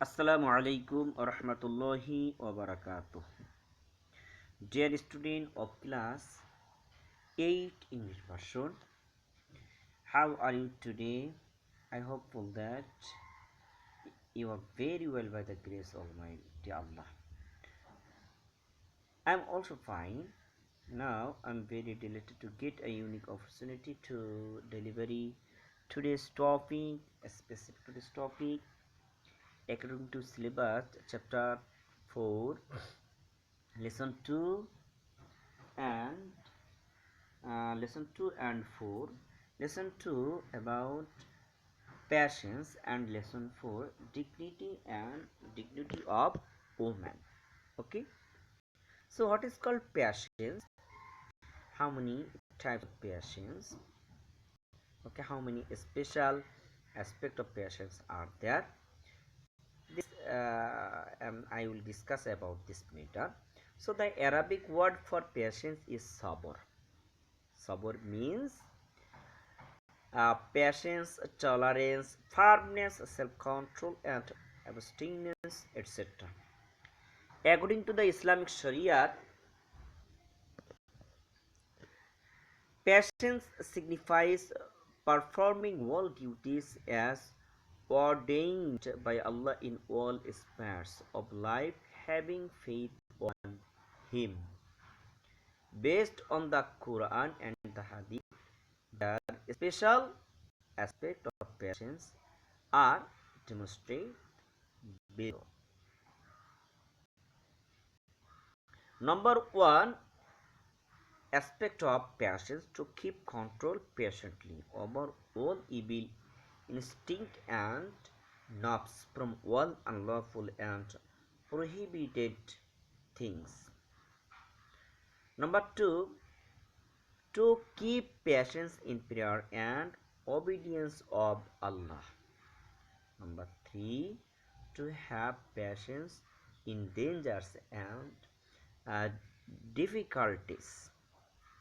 Assalamu alaikum wa rahmatullahi wa barakatuh. Dear student of class 8 English version, how are you today? I hope that you are very well by the grace of Almighty Allah. I am also fine. Now I am very delighted to get a unique opportunity to deliver today's topic, specific to this topic, according to syllabus, chapter 4, lesson 2 and lesson 2 and 4. Lesson 2 about passions and lesson 4 dignity of woman. Okay, so what is called passions? How many types of passions? Okay, how many special aspect of passions are there? This I will discuss about this matter. So the Arabic word for patience is sabr. Sabr means patience, tolerance, firmness, self-control, and abstinence, etc. According to the Islamic Sharia, patience signifies performing all duties as ordained by Allah in all spheres of life, having faith on Him. Based on the Quran and the Hadith, the special aspect of patience are demonstrated below. Number one aspect of patience to keep control patiently over all evil instinct and nafs from all unlawful and prohibited things. Number two, to keep patience in prayer and obedience of Allah. Number three, to have patience in dangers and difficulties.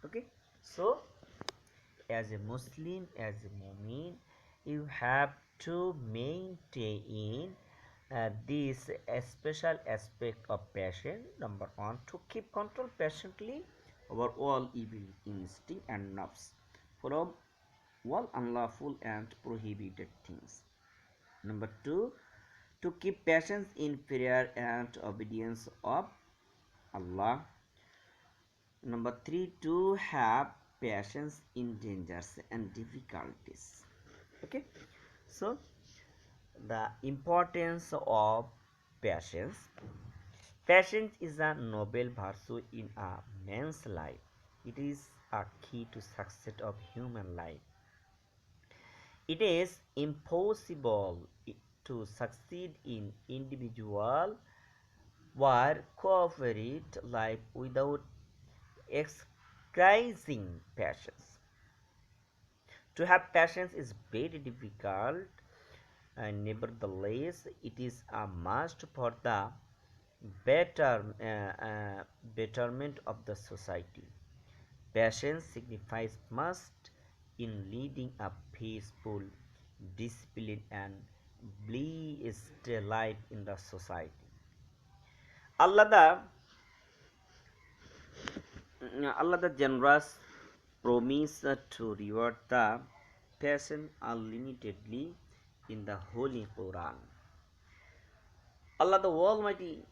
Okay, so as a Muslim, as a Mu'min, you have to maintain this special aspect of patience. Number one, to keep control patiently over all evil instinct and nafs from all unlawful and prohibited things. Number two, to keep patience in prayer and obedience of Allah. Number three, to have patience in dangers and difficulties. Okay, so the importance of patience. Patience is a noble virtue in a man's life. It is a key to success of human life. It is impossible to succeed in individual or corporate life without exercising patience. To have patience is very difficult, and nevertheless, it is a must for the better betterment of the society. Patience signifies must in leading a peaceful, disciplined, and blessed life in the society. Allah the generous promise to reward the patient unlimitedly in the Holy Quran. Allah the Almighty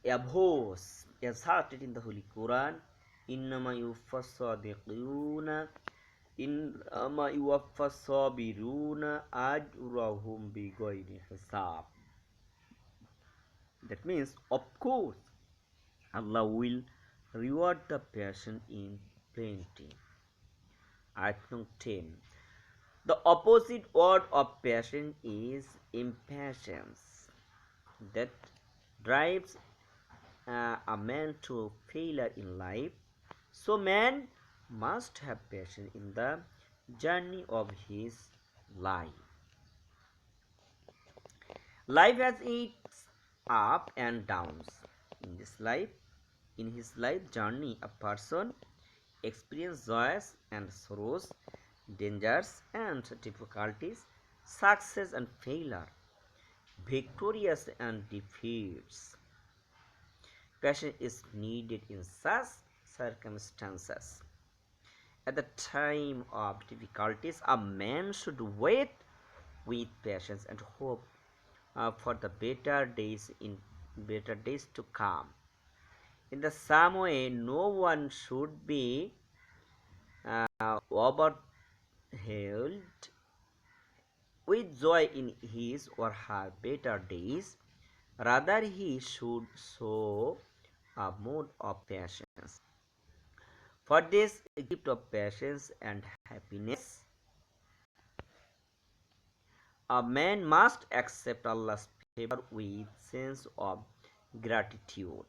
abhors asserted in the Holy Quran, Innama yufassadiquna Innama yuwaffasabiruna ajrahum bighayri hisab. That means, of course, Allah will reward the patient in plenty. Ayat 10. The opposite word of patience is impatience, that drives a man to failure in life. So man must have patience in the journey of his life. Life has its up and downs. In this life, in his life journey, a person experiences joys and sorrows, dangers and difficulties, success and failure. victorious and defeats. Patience is needed in such circumstances. At the time of difficulties, a man should wait with patience and hope for the better days to come. In the same way, no one should be overwhelmed with joy in his or her better days. Rather, he should show a mood of patience. For this gift of patience and happiness, a man must accept Allah's favor with sense of gratitude.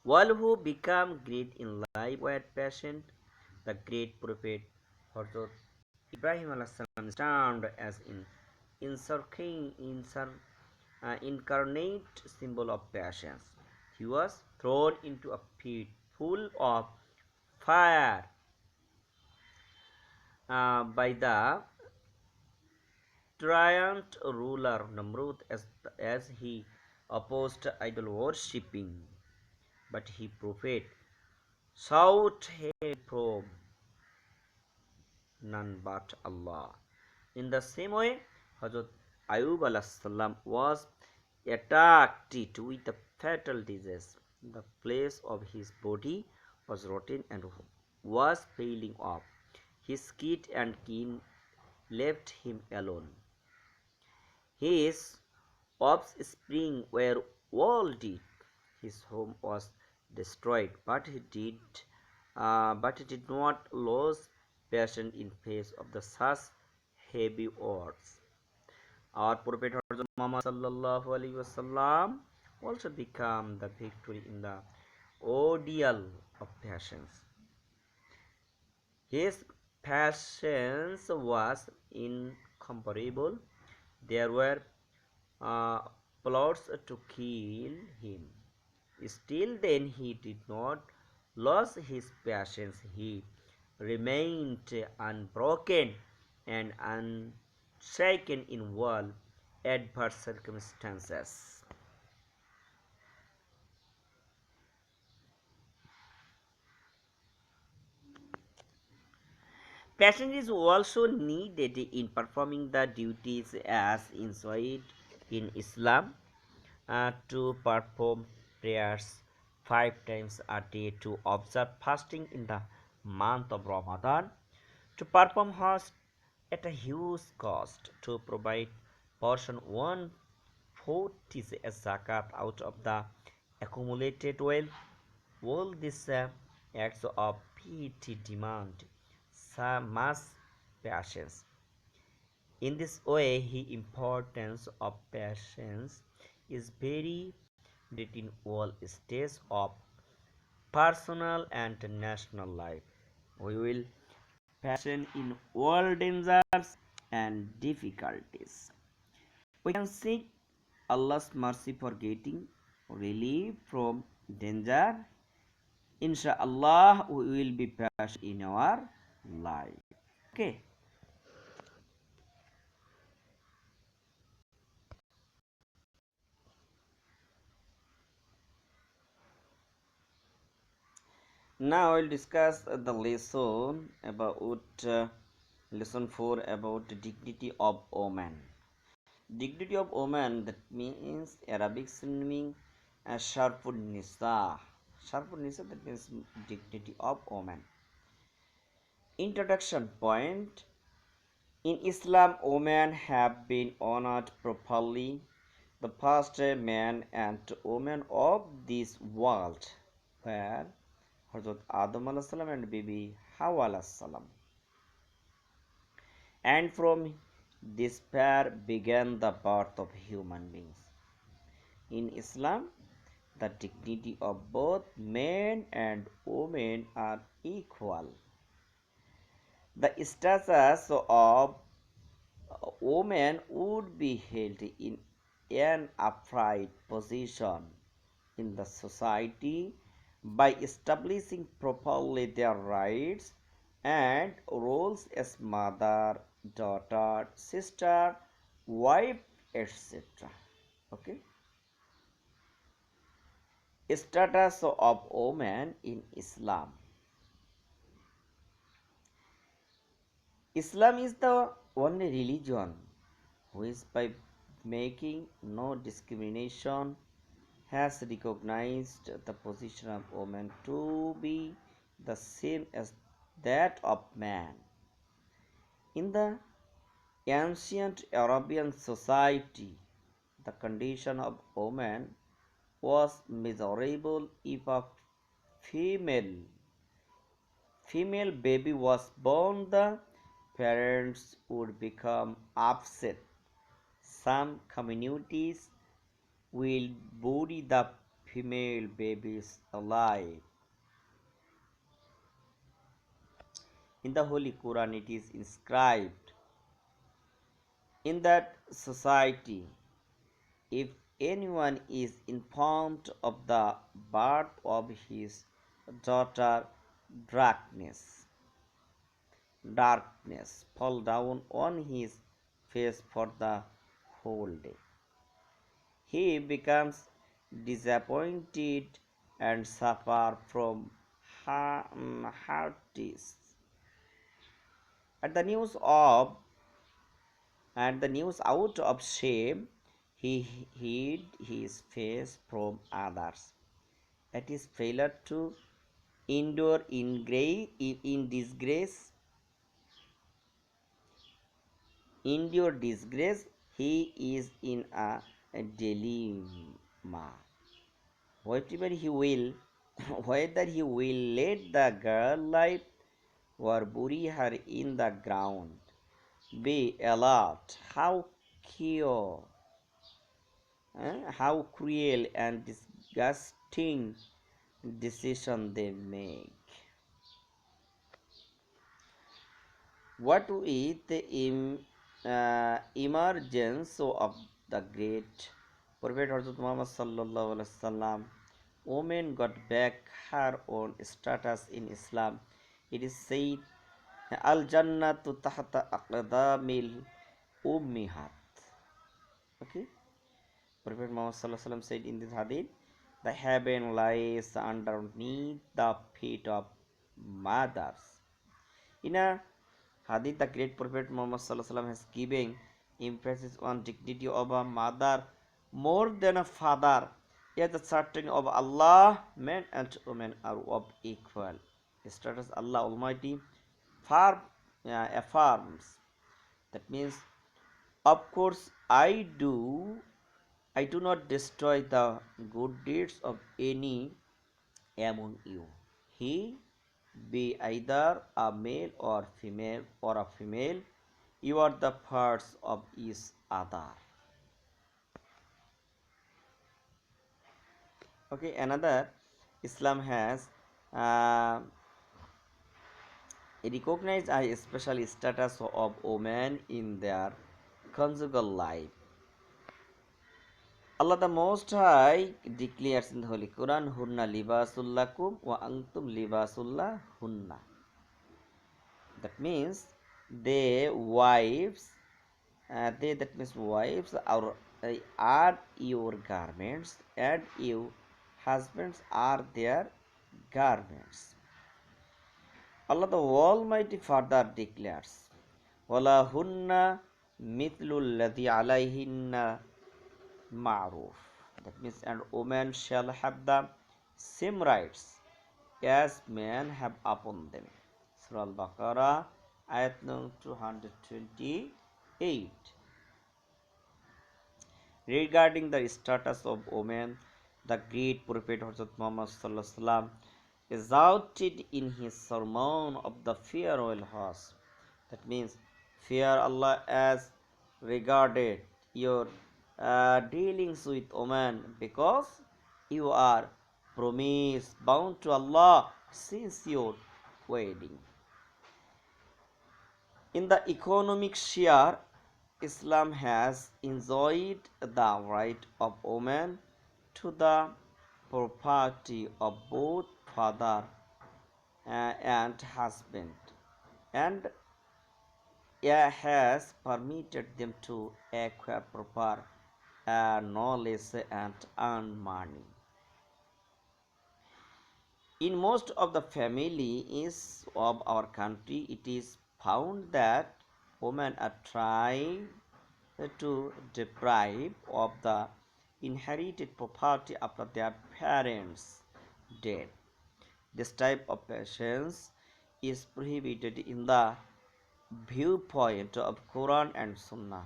All who become great in life were patient. The great prophet Hazrat Ibrahim alayhi stand as incarnate symbol of patience. He was thrown into a pit full of fire by the tyrant ruler Namrud as he opposed idol worshipping. But he prophet sought help from none but Allah. In the same way, Hazrat Ayub salam was attacked with a fatal disease. The flesh of his body was rotten and was failing off. His kith and kin left him alone. His offspring were all dead. His home was destroyed, but he did not lose patience in face of the such heavy odds. Our Prophet Muhammad sallallahu alaihi wasallam also became the victory in the ordeal of patience. His patience was incomparable. There were uh, plots to kill him. Still, then he did not lose his patience. He remained unbroken and unshaken in all adverse circumstances. Patience is also needed in performing the duties as enjoined in Islam, to perform prayers 5 times a day, to observe fasting in the month of Ramadan, to perform Hajj at a huge cost, to provide portion 1/4 as zakat out of the accumulated wealth. All these acts of piety demand some much patience. In this way, the importance of patience is very great in all stages of personal and national life. We will patient in all dangers and difficulties. We can seek Allah's mercy for getting relief from danger. Inshallah, we will be patient in our life. Okay. Now I'll discuss the lesson about lesson 4 about the dignity of woman. Dignity of woman, that means Arabic meaning Sharfun Nisa. Sharfun Nisa, that means dignity of woman. Introduction point. In Islam, women have been honored properly. The first man and woman of this world were Hazrat Adam alayhi salam and Bibi Hawa alayhi salam. And from this pair began the birth of human beings. In Islam, the dignity of both men and women are equal. The status of women would be held in an upright position in the society by establishing properly their rights and roles as mother, daughter, sister, wife, etc. Okay. Status of woman in Islam. Islam is the only religion which, by making no discrimination, has recognized the position of woman to be the same as that of man. In the ancient Arabian society, the condition of woman was miserable. If a female female baby was born, the parents would become upset. Some communities will bury the female babies alive. In the Holy Quran, it is inscribed, in that society, if anyone is informed of the birth of his daughter, darkness fall down on his face for the whole day. He becomes disappointed and suffer from heartaches. At the news of and the news out of shame, he hid his face from others. At his failure to endure in disgrace, endure disgrace, he is in a dilemma. Whatever he will, whether he will let the girl live or bury her in the ground. Be alert how cruel and disgusting decision they make. What with the emergence of the great Prophet Hazrat Muhammad sallallahu alaihi wasallam, women got back her own status in Islam. It is said, Al Jannatu tahta aqdamil ummihat. Okay. Prophet Muhammad sallallahu alaihi wasallam said in this hadith, the heaven lies underneath the feet of mothers. In a hadith, the great Prophet Muhammad sallallahu alaihi wasallam has given emphasis on dignity of a mother more than a father. Yet the certainty of Allah, men and women are of equal status. Allah Almighty affirms. That means, of course, I do not destroy the good deeds of any among you. He be either a male or a female, you are the parts of each other. Okay, another, Islam has recognized a special status of women in their conjugal life. Allah the Most High declares in the Holy Quran, Hunna libasul lakum wa antum libasullah hunna. That means wives, that means wives are your garments, and you husbands are their garments. Allah the Almighty further declares, Wala hunna mithlul ladhi alayhinna ma'ruf. That means, and women shall have the same rights as men have upon them. Surah Al-Baqarah, ayat number 228. Regarding the status of women, the great Prophet Hazrat Muhammad sallallahu alaihi wasallam exalted in his sermon of the fear of horse. That means, fear Allah as regarded your dealings with women, because you are promised bound to Allah since your wedding. In the economic sphere, Islam has enjoyed the right of women to the property of both father and husband, and has permitted them to acquire proper knowledge and earn money. In most of the families of our country, it is found that women are trying to deprive of the inherited property after their parents' death. This type of patience is prohibited in the viewpoint of Quran and Sunnah.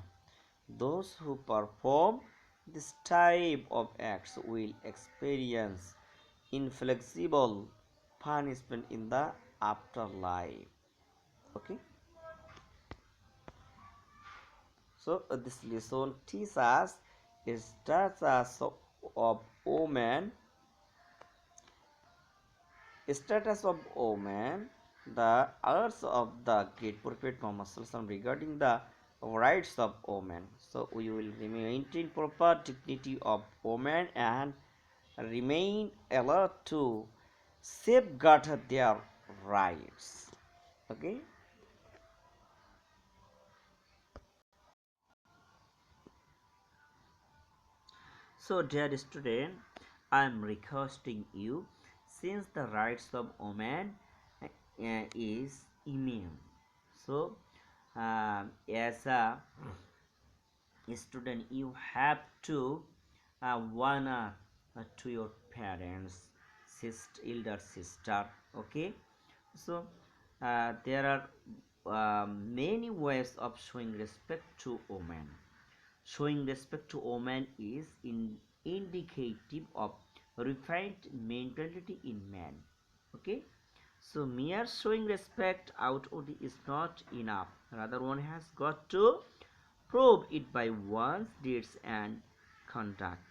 Those who perform this type of acts will experience inflexible punishment in the afterlife. Okay, so this lesson teaches us status of woman, status of woman, the urge of the great Prophet Muhammad Sallallahu regarding the rights of women. So we will maintain proper dignity of women and remain alert to safeguard their rights. Okay. So, dear student, I am requesting you, since the rights of women is immune. So, as a student, you have to honor to your parents, elder sister. Okay, so there are many ways of showing respect to women. Showing respect to women is indicative of refined mentality in men. Okay, so mere showing respect outwardly is not enough. Rather, one has got to prove it by one's deeds and conduct.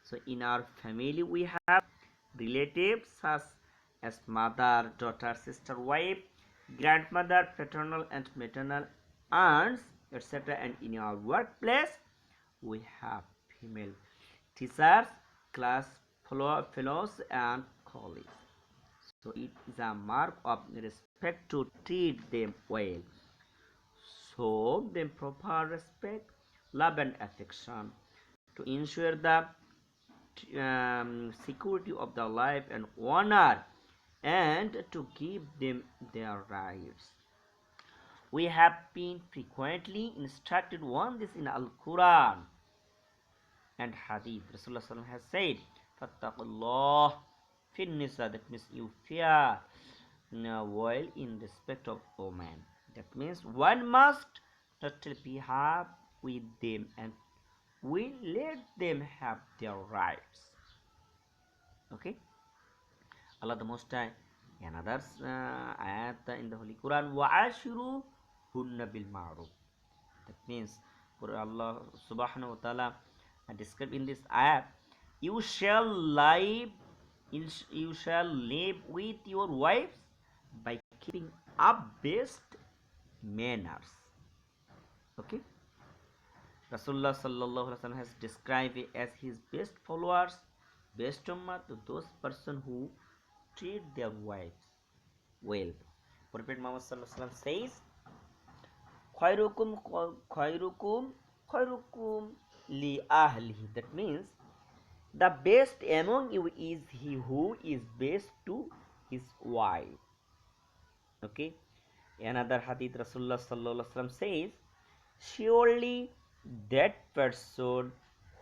So, in our family, we have relatives such as mother, daughter, sister, wife, grandmother, paternal and maternal aunts, etc. And in our workplace, we have female teachers, class fellows, and colleagues. So it is a mark of respect to treat them well. Show them proper respect, love, and affection to ensure the security of their life and honor, and to give them their rights. We have been frequently instructed on this in Al Quran and Hadith. Rasulullah has said, Fattaqullah fin nisa, that means you fear while in respect of women. That means one must totally behave with them and we let them have their rights. Okay, Allah the Most High, another ayat in the Holy Quran, wa'ashiru hunna bil ma'ruf. That means for Allah subhanahu wa ta'ala described in this ayat, you shall live you shall live with your wives by keeping up best manners. Okay, Rasulullah sallallahu alaihi wasallam has described as his best followers, best ummah to those person who treat their wives well. Prophet Muhammad sallallahu alaihi wasallam says, khairukum khairukum khairukum li ahlihi. That means the best among you is he who is best to his wife. Okay, another hadith Rasulullah sallallahu alaihi wasallam says, surely that person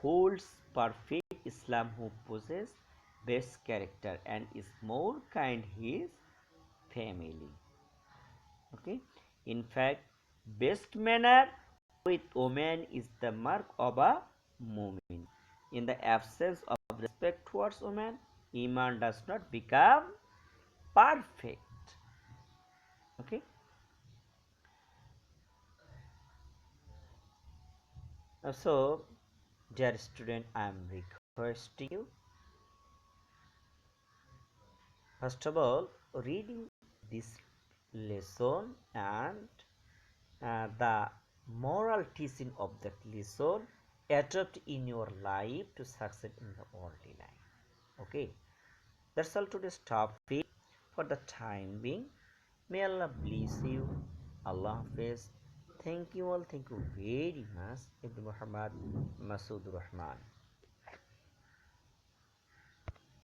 holds perfect Islam who possesses best character and is more kind his family. Okay, in fact, best manner with women is the mark of a mu'min. In the absence of respect towards women, iman does not become perfect. Okay, so dear student, I am requesting you, first of all, reading this lesson and the moral teaching of that lesson adopt in your life to succeed in the worldly life. Okay, that's all today's topic for the time being. May Allah bless you. Allah Hafiz. Thank you all. Thank you very much. Ibn Muhammad Masood Rahman.